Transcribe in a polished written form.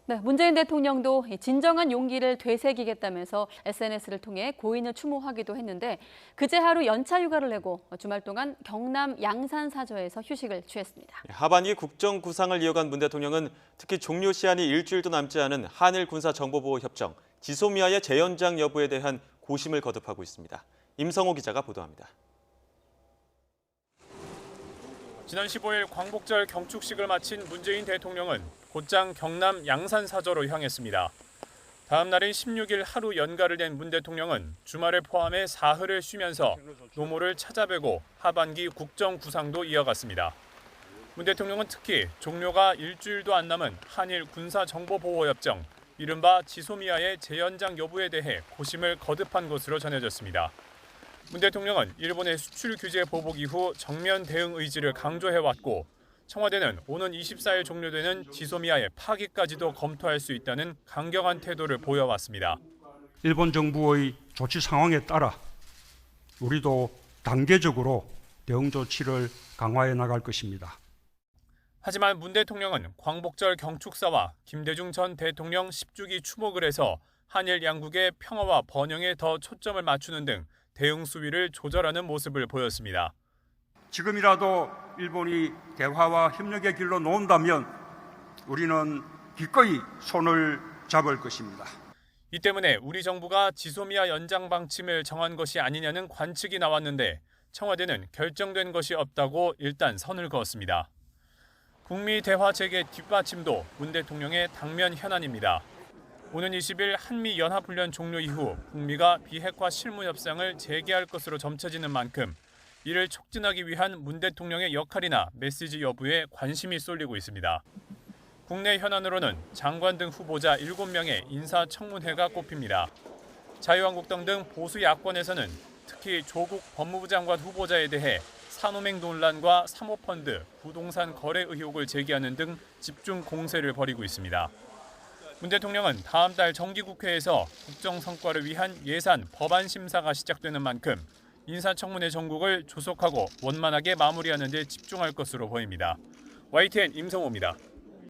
네, 문재인 대통령도 진정한 용기를 되새기겠다면서 SNS를 통해 고인을 추모하기도 했는데 그제 하루 연차 휴가를 내고 주말 동안 경남 양산 사저에서 휴식을 취했습니다. 하반기 국정 구상을 이어간 문 대통령은 특히 종료 시한이 일주일도 남지 않은 한일 군사정보보호협정 지소미아의 재연장 여부에 대한 고심을 거듭하고 있습니다. 임성호 기자가 보도합니다. 지난 15일 광복절 경축식을 마친 문재인 대통령은 곧장 경남 양산 사저로 향했습니다. 다음 날인 16일 하루 연가를 낸 문 대통령은 주말을 포함해 사흘을 쉬면서 노모를 찾아뵈고 하반기 국정 구상도 이어갔습니다. 문 대통령은 특히 종료가 일주일도 안 남은 한일 군사정보보호협정, 이른바 지소미아의 재연장 여부에 대해 고심을 거듭한 것으로 전해졌습니다. 문 대통령은 일본의 수출 규제 보복 이후 정면 대응 의지를 강조해왔고 청와대는 오는 24일 종료되는 지소미아의 파기까지도 검토할 수 있다는 강경한 태도를 보여왔습니다. 일본 정부의 조치 상황에 따라 우리도 단계적으로 대응 조치를 강화해 나갈 것입니다. 하지만 문 대통령은 광복절 경축사와 김대중 전 대통령 10주기 추모를 해서 한일 양국의 평화와 번영에 더 초점을 맞추는 등 대응 수위를 조절하는 모습을 보였습니다. 지금이라도 일본이 대화와 협력의 길로 놓는다면 우리는 기꺼이 손을 잡을 것입니다. 이 때문에 우리 정부가 지소미아 연장 방침을 정한 것이 아니냐는 관측이 나왔는데 청와대는 결정된 것이 없다고 일단 선을 그었습니다. 북미 대화 재개 뒷받침도 문 대통령의 당면 현안입니다. 오는 20일 한미 연합훈련 종료 이후 북미가 비핵화 실무 협상을 재개할 것으로 점쳐지는 만큼 이를 촉진하기 위한 문 대통령의 역할이나 메시지 여부에 관심이 쏠리고 있습니다. 국내 현안으로는 장관 등 후보자 7명의 인사청문회가 꼽힙니다. 자유한국당 등 보수 야권에서는 특히 조국 법무부 장관 후보자에 대해 산호맹 논란과 사모펀드, 부동산 거래 의혹을 제기하는 등 집중 공세를 벌이고 있습니다. 문 대통령은 다음 달 정기국회에서 국정 성과를 위한 예산, 법안 심사가 시작되는 만큼 인사청문회 전국을 조속하고 원만하게 마무리하는 데 집중할 것으로 보입니다. YTN 임성호입니다.